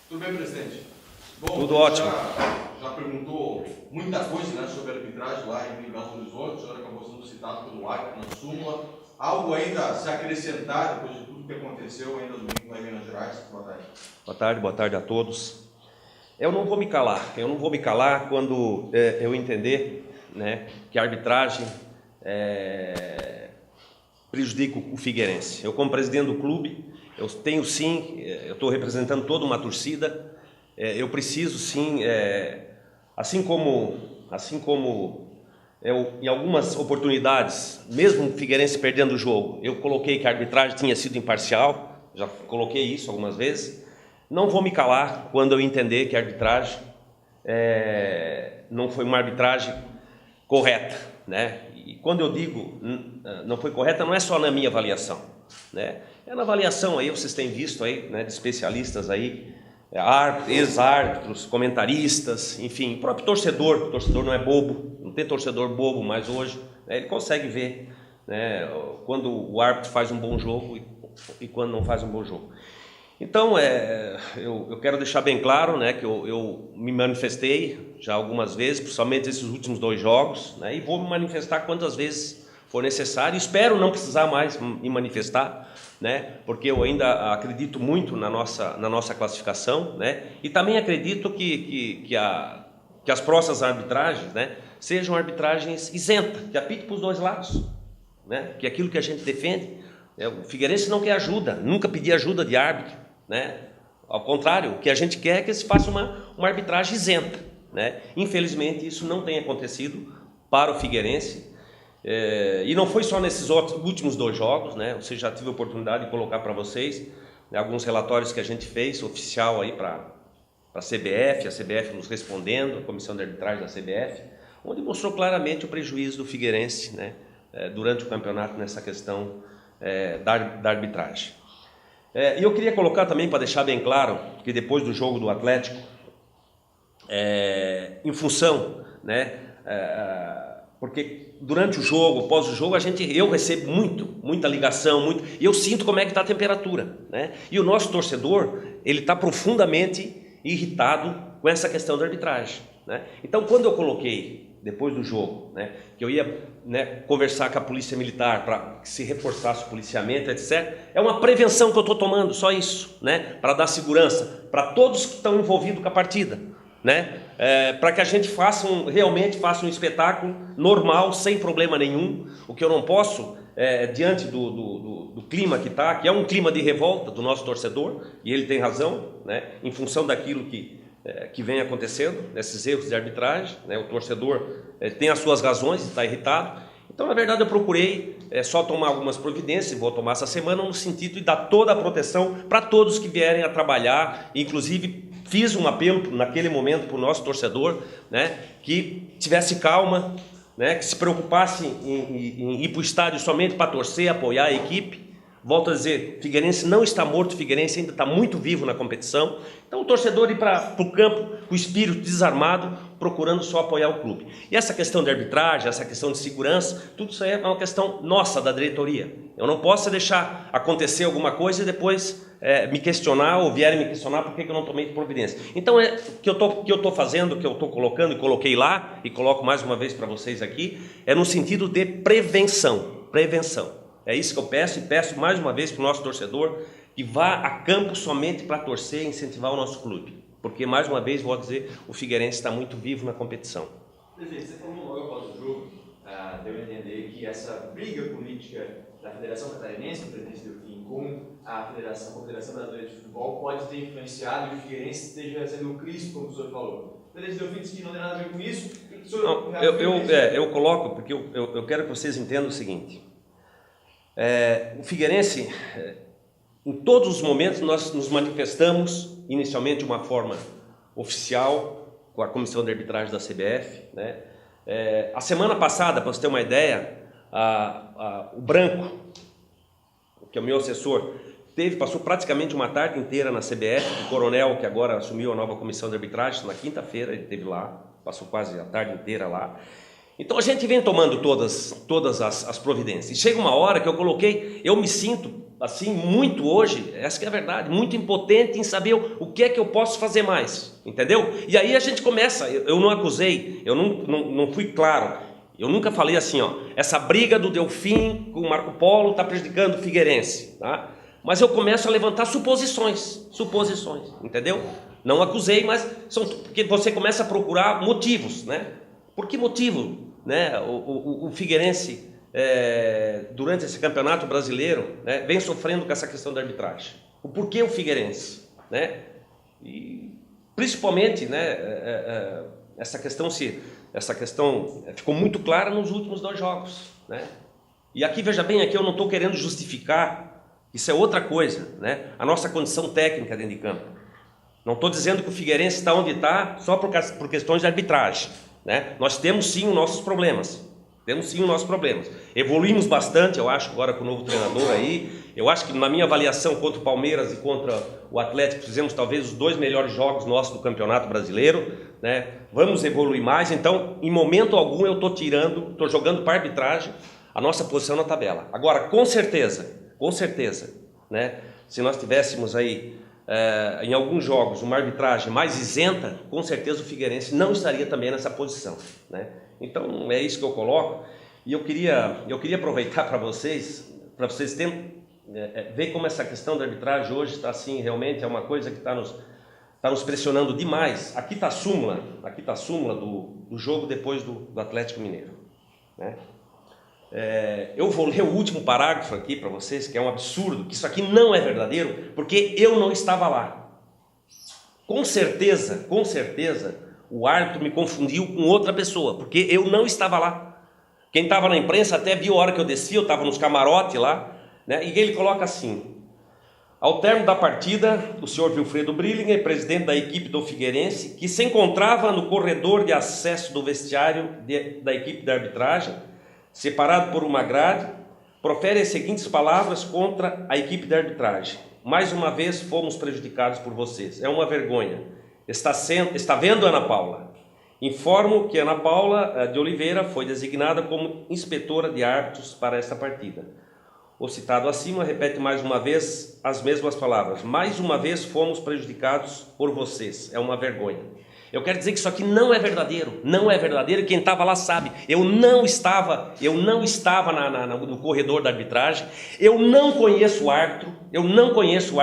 Tudo bem, presidente? Bom, Tudo ótimo. Já perguntou muita coisa, né, sobre a arbitragem lá em Belo Horizonte. O senhor acabou sendo citado pelo árbitro na súmula. Algo ainda a se acrescentar depois de tudo que aconteceu ainda domingo lá em Minas Gerais? Boa tarde a todos. Eu não vou me calar quando eu entender, né, que a arbitragem prejudica o Figueirense. Eu, como presidente do clube, eu tenho sim, eu estou representando toda uma torcida, eu preciso sim, assim como eu, em algumas oportunidades, mesmo o Figueirense perdendo o jogo, eu coloquei que a arbitragem tinha sido imparcial, já coloquei isso algumas vezes. Não vou me calar quando eu entender que a arbitragem não foi uma arbitragem correta, né? E quando eu digo não foi correta, não é só na minha avaliação, né? É na avaliação aí, vocês têm visto aí, né, de especialistas aí, ex-árbitros, comentaristas, enfim, o próprio torcedor. O torcedor não é bobo, não tem torcedor bobo mais hoje, né? Ele consegue ver, né, quando o árbitro faz um bom jogo e quando não faz um bom jogo. Então, eu quero deixar bem claro, né, que eu me manifestei já algumas vezes, principalmente esses últimos 2 jogos, né, e vou me manifestar quantas vezes for necessário. Espero não precisar mais me manifestar, né, porque eu ainda acredito muito na nossa classificação, né, e também acredito que as próximas arbitragens, né, sejam arbitragens isentas, que apite para os 2 lados, né, que é aquilo que a gente defende. O Figueirense não quer ajuda, nunca pedi ajuda de árbitro, né? Ao contrário, o que a gente quer é que se faça uma arbitragem isenta, né? Infelizmente isso não tem acontecido para o Figueirense, e não foi só nesses últimos 2 jogos, né? Você já tive a oportunidade de colocar para vocês, né, alguns relatórios que a gente fez oficial aí para a CBF nos respondendo, a comissão de arbitragem da CBF, onde mostrou claramente o prejuízo do Figueirense, né, durante o campeonato nessa questão da arbitragem. E eu queria colocar também, para deixar bem claro, que depois do jogo do Atlético, em função, né, porque durante o jogo, após o jogo, eu recebo muita ligação, e eu sinto como é que está a temperatura, né? E o nosso torcedor, ele está profundamente irritado com essa questão da arbitragem, né? Então, quando eu coloquei depois do jogo, né, que eu ia, né, conversar com a polícia militar para que se reforçasse o policiamento, etc. É uma prevenção que eu estou tomando, só isso, né, para dar segurança para todos que estão envolvidos com a partida, né, para que a gente realmente faça um espetáculo normal, sem problema nenhum. O que eu não posso, diante do clima que está, que é um clima de revolta do nosso torcedor, e ele tem razão, né, em função daquilo que vem acontecendo, nesses erros de arbitragem, né? O torcedor tem as suas razões, está irritado. Então, na verdade, eu procurei só tomar algumas providências, vou tomar essa semana, no sentido de dar toda a proteção para todos que vierem a trabalhar. Inclusive, fiz um apelo naquele momento para o nosso torcedor, né, que tivesse calma, né, que se preocupasse em ir para o estádio somente para torcer, apoiar a equipe. Volto a dizer, Figueirense não está morto, Figueirense ainda está muito vivo na competição. Então o torcedor ir para o campo com o espírito desarmado, procurando só apoiar o clube. E essa questão de arbitragem, essa questão de segurança, tudo isso aí é uma questão nossa, da diretoria. Eu não posso deixar acontecer alguma coisa e depois me questionar, ou vierem me questionar por que eu não tomei providência. Então, o que eu estou fazendo, o que eu estou colocando, e coloquei lá, e coloco mais uma vez para vocês aqui, é no sentido de prevenção. É isso que eu peço, e peço mais uma vez para o nosso torcedor que vá a campo somente para torcer e incentivar o nosso clube. Porque, mais uma vez, vou dizer, o Figueirense está muito vivo na competição. Presidente, você falou logo após o jogo, deu a entender que essa briga política da Federação Catarinense, do presidente Delfim, com a Confederação Brasileira de Futebol, pode ter influenciado e o Figueirense esteja sendo o Cristo, como o senhor falou. O presidente Delfim disse que não tem nada a ver com isso. Eu coloco, porque eu quero que vocês entendam o seguinte. O Figueirense, em todos os momentos, nós nos manifestamos inicialmente de uma forma oficial com a comissão de arbitragem da CBF, né? A semana passada, para você ter uma ideia, o Branco, que é o meu assessor, passou praticamente uma tarde inteira na CBF, o coronel, que agora assumiu a nova comissão de arbitragem, na quinta-feira ele esteve lá, passou quase a tarde inteira lá. Então a gente vem tomando todas as providências. E chega uma hora que eu me sinto assim, muito hoje, essa que é a verdade, muito impotente em saber o que é que eu posso fazer mais, entendeu? E aí a gente começa, eu não acusei, eu não fui claro, eu nunca falei assim, ó, essa briga do Delfim com o Marco Polo está prejudicando o Figueirense, tá? Mas eu começo a levantar suposições, entendeu? Não acusei, mas são porque você começa a procurar motivos, né? Por que motivo, né? O Figueirense, durante esse campeonato brasileiro, né, vem sofrendo com essa questão da arbitragem. O porquê o Figueirense, né? E principalmente, né, essa questão ficou muito clara nos últimos 2 jogos, né? E aqui, veja bem, aqui eu não estou querendo justificar, isso é outra coisa, né? A nossa condição técnica dentro de campo. Não estou dizendo que o Figueirense está onde está só por questões de arbitragem, né? Nós temos sim os nossos problemas. Evoluímos bastante, eu acho, agora com o novo treinador aí. Eu acho que na minha avaliação contra o Palmeiras e contra o Atlético, fizemos talvez os 2 melhores jogos nossos do Campeonato Brasileiro, né? Vamos evoluir mais, então em momento algum eu estou jogando para a arbitragem a nossa posição na tabela. Agora, com certeza, né? Se nós tivéssemos aí em alguns jogos uma arbitragem mais isenta, com certeza o Figueirense não estaria também nessa posição, né? Então é isso que eu coloco, e eu queria aproveitar para vocês ver como essa questão da arbitragem hoje está assim, realmente é uma coisa que está nos pressionando demais. Aqui está a súmula do jogo depois do Atlético Mineiro, né? Eu vou ler o último parágrafo aqui para vocês, que é um absurdo, que isso aqui não é verdadeiro, porque eu não estava lá. Com certeza, o árbitro me confundiu com outra pessoa, porque eu não estava lá. Quem estava na imprensa até viu a hora que eu desci, eu estava nos camarotes lá, né? E ele coloca assim: ao término da partida, o senhor Wilfredo Brillinger, presidente da equipe do Figueirense, que se encontrava no corredor de acesso do vestiário da equipe de arbitragem, separado por uma grade, profere as seguintes palavras contra a equipe de arbitragem: mais uma vez fomos prejudicados por vocês, é uma vergonha. Está vendo, Ana Paula? Informo que Ana Paula de Oliveira foi designada como inspetora de árbitros para esta partida. O citado acima repete mais uma vez as mesmas palavras: mais uma vez fomos prejudicados por vocês, é uma vergonha. Eu quero dizer que isso aqui não é verdadeiro, e quem estava lá sabe. Eu não estava no corredor da arbitragem, eu não conheço o árbitro.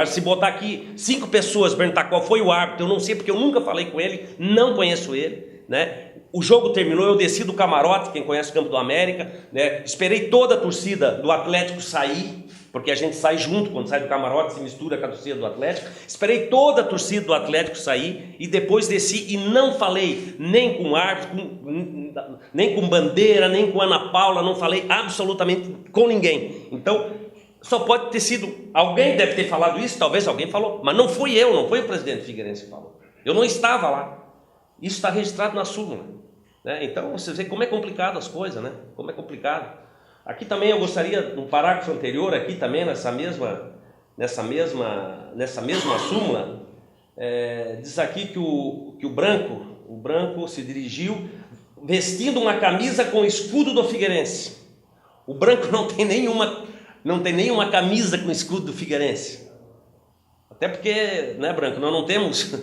Se botar aqui 5 pessoas perguntar qual foi o árbitro, eu não sei, porque eu nunca falei com ele, não conheço ele, né? O jogo terminou, eu desci do camarote, quem conhece o Campo do América, né? Esperei toda a torcida do Atlético sair, porque a gente sai junto, quando sai do camarote se mistura com a torcida do Atlético. Esperei toda a torcida do Atlético sair e depois desci e não falei nem com o árbitro, nem com Bandeira, nem com Ana Paula, não falei absolutamente com ninguém. Então, só pode ter sido, alguém deve ter falado isso, talvez alguém falou, mas não fui eu, não foi o presidente Figueirense que falou. Eu não estava lá. Isso está registrado na súmula, né? Então, você vê como é complicado as coisas, né? Como é complicado. Aqui também eu gostaria, no parágrafo anterior, aqui também nessa mesma súmula, diz aqui que o branco se dirigiu vestindo uma camisa com o escudo do Figueirense. O branco não tem nenhuma camisa com o escudo do Figueirense. Até porque, né, branco, nós não temos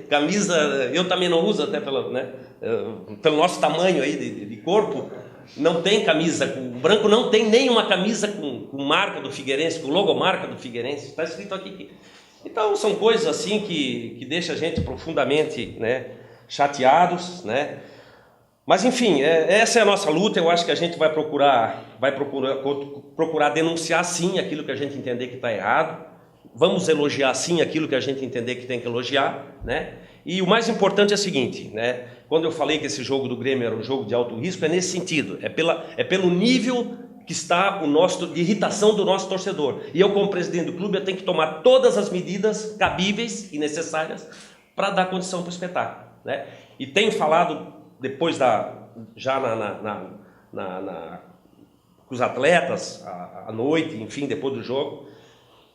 camisa, eu também não uso, até pelo nosso tamanho aí de corpo. Não tem camisa, o branco não tem nenhuma camisa com marca do Figueirense, com logomarca do Figueirense, está escrito aqui. Então são coisas assim que deixam a gente profundamente, né, chateados, né? Mas enfim, essa é a nossa luta. Eu acho que a gente vai procurar denunciar sim aquilo que a gente entender que está errado, vamos elogiar sim aquilo que a gente entender que tem que elogiar, né? E o mais importante é o seguinte, né? Quando eu falei que esse jogo do Grêmio era um jogo de alto risco, é nesse sentido, é pelo nível que está de irritação do nosso torcedor. E eu, como presidente do clube, eu tenho que tomar todas as medidas cabíveis e necessárias para dar condição para o espetáculo, né? E tenho falado depois já com os atletas à noite, enfim, depois do jogo,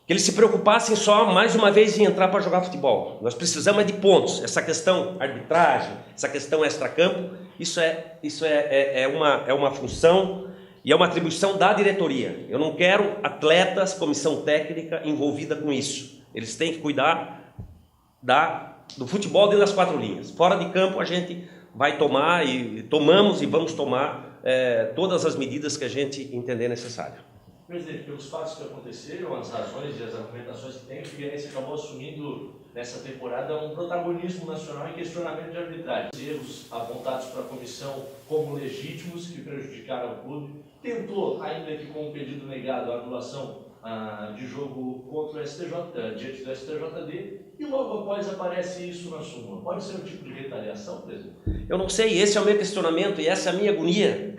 que eles se preocupassem só mais uma vez em entrar para jogar futebol. Nós precisamos de pontos. Essa questão arbitragem, essa questão extracampo, isso é uma função E é uma atribuição da diretoria. Eu não quero atletas, comissão técnica envolvida com isso. Eles têm que cuidar do futebol dentro das 4 linhas. Fora de campo a gente vai tomar e tomamos e vamos tomar todas as medidas que a gente entender necessário. Presidente, pelos fatos que aconteceram, as razões e as argumentações que tem, o Figueirense acabou assumindo nessa temporada um protagonismo nacional em questionamento de arbitragem. Erros apontados para a comissão como legítimos que prejudicaram o clube. Tentou, ainda que com um pedido negado, a anulação de jogo contra o STJ, diante do STJD, e logo após aparece isso na súmula. Pode ser um tipo de retaliação, presidente? Eu não sei, esse é o meu questionamento e essa é a minha agonia.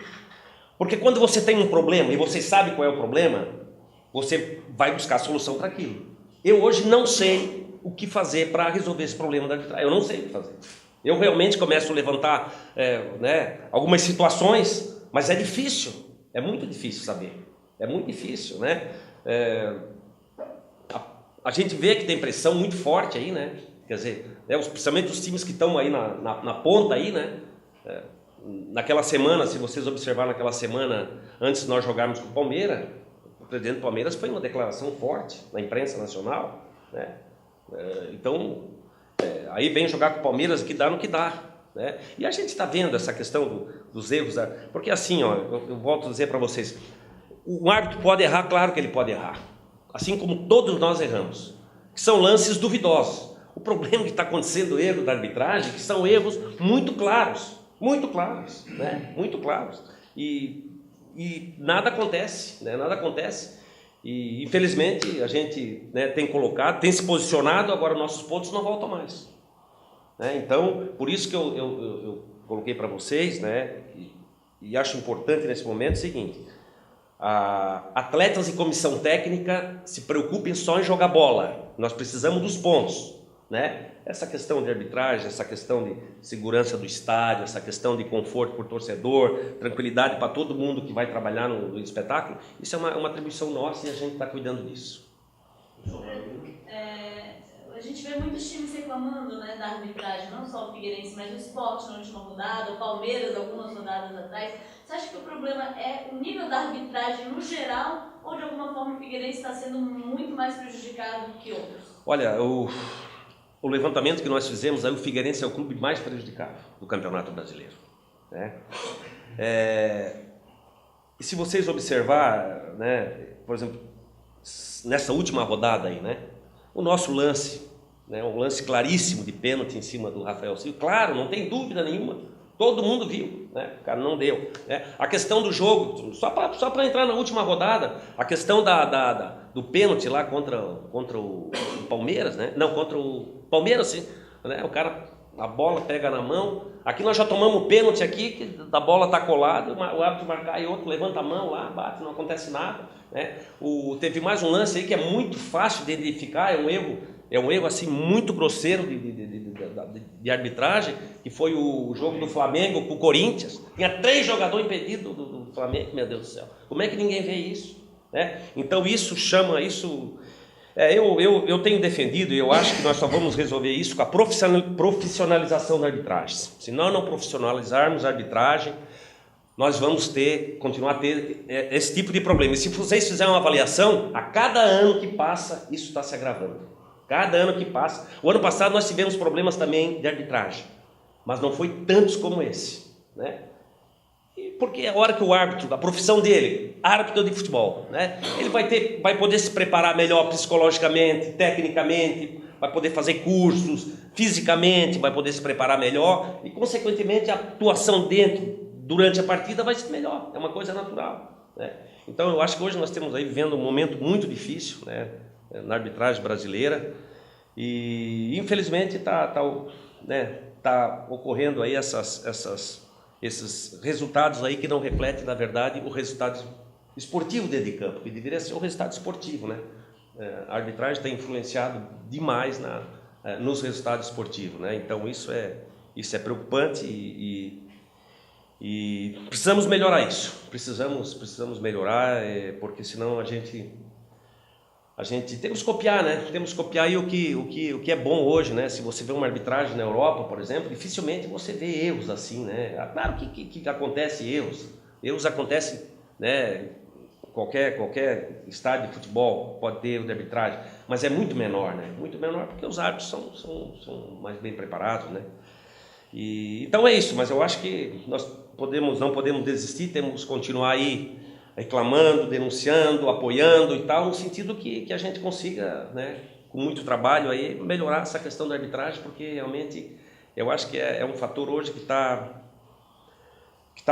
Porque quando você tem um problema e você sabe qual é o problema, você vai buscar a solução para aquilo. Eu hoje não sei o que fazer para resolver esse problema da arbitragem. Eu não sei o que fazer. Eu realmente começo a levantar algumas situações, mas é difícil. É muito difícil saber. É muito difícil, né? A gente vê que tem pressão muito forte aí, né? Quer dizer, principalmente os times que estão aí na ponta aí, né? Naquela semana, se vocês observarem naquela semana, antes de nós jogarmos com o Palmeiras, o presidente do Palmeiras foi uma declaração forte na imprensa nacional, né? Então, aí vem jogar com o Palmeiras, que dá no que dá, né? E a gente está vendo essa questão dos erros, porque assim, ó, eu volto a dizer para vocês, o árbitro pode errar, claro que ele pode errar, assim como todos nós erramos, que são lances duvidosos. O problema que está acontecendo, o erro da arbitragem, que são erros muito claros, né? Muito claros, e nada acontece, né? Nada acontece, e infelizmente a gente, né, tem se posicionado, agora nossos pontos não voltam mais, né? Então, por isso que eu coloquei para vocês, né, e acho importante nesse momento o seguinte: atletas e comissão técnica se preocupem só em jogar bola, nós precisamos dos pontos, né? Essa questão de arbitragem, essa questão de segurança do estádio, essa questão de conforto para o torcedor, tranquilidade para todo mundo que vai trabalhar no espetáculo, isso é uma atribuição nossa e a gente está cuidando disso. A gente vê muitos times reclamando, né, da arbitragem, não só o Figueirense, mas o Sport na última rodada, o Palmeiras algumas rodadas atrás. Você acha que o problema é o nível da arbitragem no geral, ou de alguma forma o Figueirense está sendo muito mais prejudicado que outros? Olha, o levantamento que nós fizemos, aí o Figueirense é o clube mais prejudicado do Campeonato Brasileiro, né? E se vocês observar, né, por exemplo, nessa última rodada aí, né, o nosso lance, né, um lance claríssimo de pênalti em cima do Rafael Silva, claro, não tem dúvida nenhuma, todo mundo viu, né, o cara não deu, né? A questão do jogo, só para entrar na última rodada, a questão do pênalti lá contra o Palmeiras, né? Não, contra o Palmeiras, sim, né? O cara, a bola pega na mão, aqui nós já tomamos pênalti aqui, que da bola tá colada, o árbitro marcar e outro levanta a mão lá, bate, não acontece nada, né? Teve mais um lance aí que é muito fácil de identificar, é um erro assim muito grosseiro de arbitragem, que foi o jogo do Flamengo com o Corinthians. Tinha 3 jogadores impedidos do Flamengo, meu Deus do céu. Como é que ninguém vê isso, né? Então isso chama isso. Eu tenho defendido e eu acho que nós só vamos resolver isso com a profissionalização da arbitragem. Se nós não profissionalizarmos a arbitragem, nós vamos continuar a ter esse tipo de problema. E se vocês fizerem uma avaliação, a cada ano que passa, isso está se agravando. Cada ano que passa. O ano passado nós tivemos problemas também de arbitragem, mas não foi tantos como esse, né? Porque a hora que o árbitro, a profissão dele, árbitro de futebol, né, ele vai poder se preparar melhor psicologicamente, tecnicamente, vai poder fazer cursos, fisicamente, vai poder se preparar melhor e, consequentemente, a atuação durante a partida vai ser melhor, é uma coisa natural, né? Então, eu acho que hoje nós estamos aí vivendo um momento muito difícil, né, na arbitragem brasileira e, infelizmente, tá ocorrendo aí esses resultados aí que não refletem, na verdade, o resultado esportivo dentro de campo, que deveria ser o resultado esportivo, né? A arbitragem tem influenciado demais nos resultados esportivos, né? Então isso é preocupante e precisamos melhorar isso, precisamos melhorar, porque senão a gente temos que copiar, né? Temos que copiar aí o que é bom hoje, né? Se você vê uma arbitragem na Europa, por exemplo, dificilmente você vê erros assim, né? Claro que acontece erros acontecem, né? Qualquer estádio de futebol pode ter erro de arbitragem, mas é muito menor, né? Muito menor porque os árbitros são mais bem preparados, né? Então é isso, mas eu acho que nós não podemos desistir, temos que continuar aí reclamando, denunciando, apoiando e tal, no sentido que a gente consiga, né, com muito trabalho aí, melhorar essa questão da arbitragem, porque realmente eu acho que é um fator hoje que está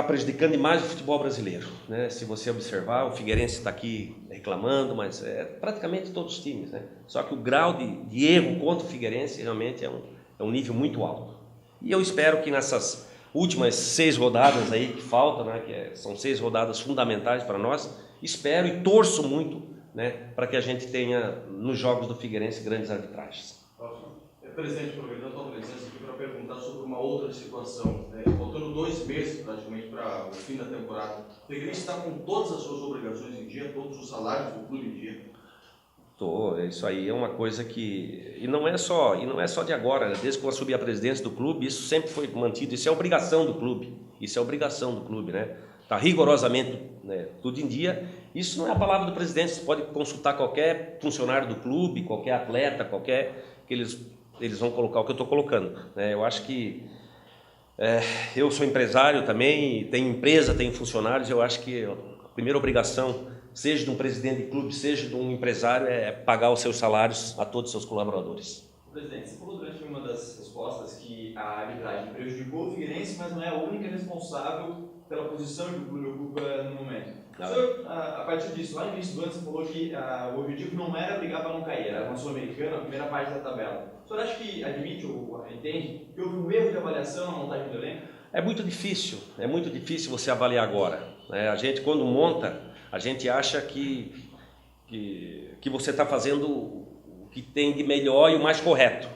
prejudicando demais o futebol brasileiro, né? Se você observar, o Figueirense está aqui reclamando, mas é praticamente todos os times, né? Só que o grau de erro contra o Figueirense realmente é um nível muito alto. E eu espero que nessas últimas 6 rodadas aí que faltam, né, são 6 rodadas fundamentais para nós, espero e torço muito, né, para que a gente tenha nos jogos do Figueirense grandes arbitragens. Presidente, aproveitando a sua presença aqui para perguntar sobre uma outra situação, né? Faltando 2 meses praticamente para o fim da temporada, o Figueirense está com todas as suas obrigações em dia, todos os salários do clube em dia? Isso aí é uma coisa que... E não é só de agora, né? Desde que eu assumi a presidência do clube, isso sempre foi mantido, isso é obrigação do clube, né? Está rigorosamente, né, tudo em dia. Isso não é a palavra do presidente, você pode consultar qualquer funcionário do clube, qualquer atleta, que eles vão colocar o que eu estou colocando, né? Eu acho que eu sou empresário também, tenho empresa, tenho funcionários, eu acho que a primeira obrigação, seja de um presidente de clube, seja de um empresário, é pagar os seus salários a todos os seus colaboradores. Presidente, você falou durante uma das respostas que a arbitragem prejudicou o Figueirense, mas não é a única responsável pela posição que o clube ocupa no momento. O senhor, a partir disso, lá no início do ano, você falou que o objetivo não era brigar para não cair, era uma Sul-Americana, a primeira parte da tabela. O senhor acha que admite ou entende que houve um erro de avaliação na montagem do elenco? É muito difícil você avaliar agora, né? A gente, quando monta, a gente acha que você está fazendo o que tem de melhor e o mais correto.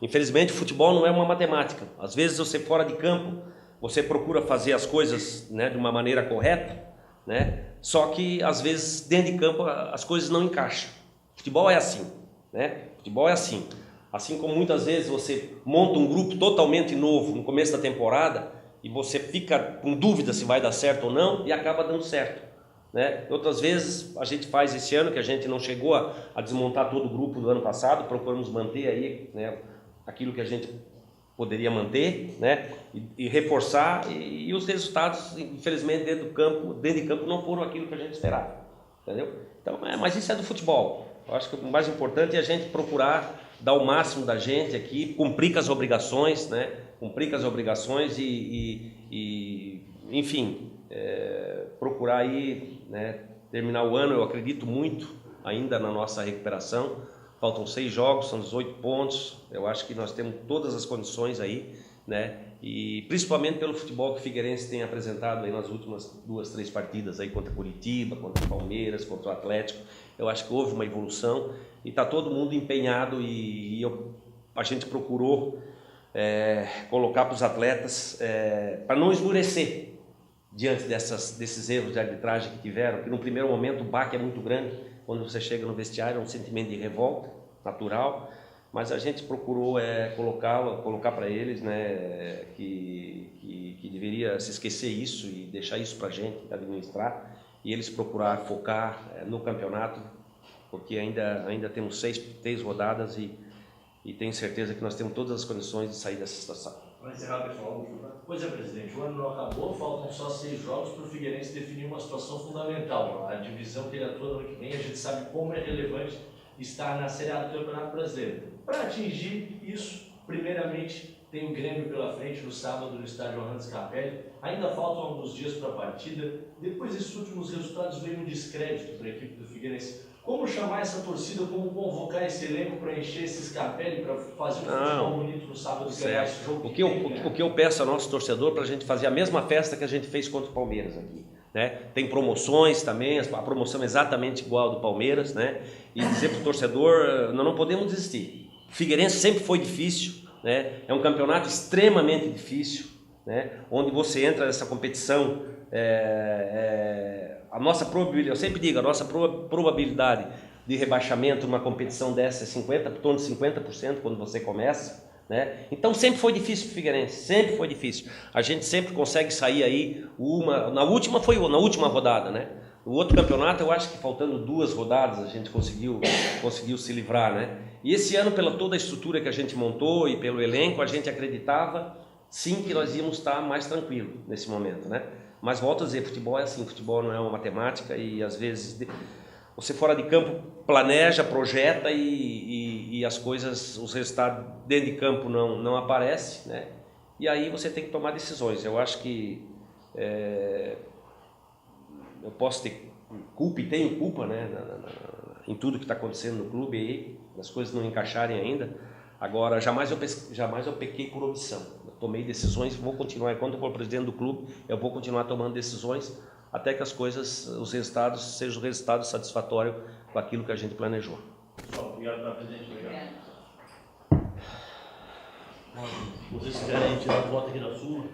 Infelizmente, o futebol não é uma matemática. Às vezes, você fora de campo, você procura fazer as coisas, né, de uma maneira correta, né? Só que, às vezes, dentro de campo, as coisas não encaixam. Futebol é assim, né? Futebol é assim. Assim como muitas vezes você monta um grupo totalmente novo no começo da temporada e você fica com dúvida se vai dar certo ou não e acaba dando certo, né? Outras vezes a gente faz esse ano, que a gente não chegou a desmontar todo o grupo do ano passado, procuramos manter aí, né, aquilo que a gente poderia manter, né, e reforçar, e os resultados, infelizmente, dentro de campo não foram aquilo que a gente esperava, entendeu? Então, mas isso é do futebol. Eu acho que o mais importante é a gente procurar dar o máximo da gente aqui, cumprir com as obrigações, né? Cumprir com as obrigações enfim, procurar aí, né, terminar o ano. Eu acredito muito ainda na nossa recuperação. Faltam 6 jogos, são 18 pontos. Eu acho que nós temos todas as condições aí, né? E principalmente pelo futebol que o Figueirense tem apresentado aí nas últimas 2, 3 partidas aí contra Curitiba, contra o Palmeiras, contra o Atlético. Eu acho que houve uma evolução e está todo mundo empenhado a gente procurou colocar para os atletas para não esmurecer diante desses erros de arbitragem que tiveram, que no primeiro momento o baque é muito grande, quando você chega no vestiário é um sentimento de revolta natural, mas a gente procurou colocar para eles, né, que deveria se esquecer isso e deixar isso para a gente administrar, e eles procurar focar no campeonato, porque ainda temos 6 rodadas e tenho certeza que nós temos todas as condições de sair dessa situação. Para encerrar, pessoal, pois é, presidente, o ano não acabou, faltam só 6 jogos para o Figueirense definir uma situação fundamental. A divisão que ele atua no ano que vem, a gente sabe como é relevante estar na Série A do Campeonato Brasileiro. Para atingir isso, primeiramente, tem o Grêmio pela frente no sábado no estádio Orlando Scarpelli. Ainda faltam alguns dias para a partida. Depois desses últimos resultados, veio um descrédito para a equipe do Figueirense. Como chamar essa torcida, como convocar esse elenco para encher esse Scarpelli, para fazer um futebol bonito no sábado e ganhar esse jogo? O que eu peço ao nosso torcedor para a gente fazer a mesma festa que a gente fez contra o Palmeiras aqui, né? Tem promoções também, a promoção é exatamente igual ao do Palmeiras, né? E dizer para o torcedor, nós não podemos desistir. O Figueirense sempre foi difícil, né? É um campeonato extremamente difícil, né? Onde você entra nessa competição, a nossa probabilidade, eu sempre digo, a nossa probabilidade de rebaixamento numa competição dessa é 50%, em torno de 50% quando você começa, né? Então sempre foi difícil para o Figueirense, sempre foi difícil. A gente sempre consegue sair aí na última rodada, né? No outro campeonato eu acho que faltando 2 rodadas a gente conseguiu se livrar, né? E esse ano, pela toda a estrutura que a gente montou e pelo elenco, a gente acreditava sim que nós íamos estar mais tranquilo nesse momento, né? Mas volto a dizer, futebol é assim, futebol não é uma matemática e às vezes você fora de campo planeja, projeta e as coisas, os resultados dentro de campo não aparecem, né? E aí você tem que tomar decisões. Eu acho que eu posso ter culpa e tenho culpa, né, em tudo que está acontecendo no clube aí, as coisas não encaixarem ainda. Agora, jamais eu pequei por omissão. Eu tomei decisões, vou continuar. Quando eu for presidente do clube, eu vou continuar tomando decisões até que as coisas, os resultados, sejam resultados satisfatórios com aquilo que a gente planejou. Pessoal, obrigado, presidente. Obrigada. Vocês querem tirar a foto aqui da sua?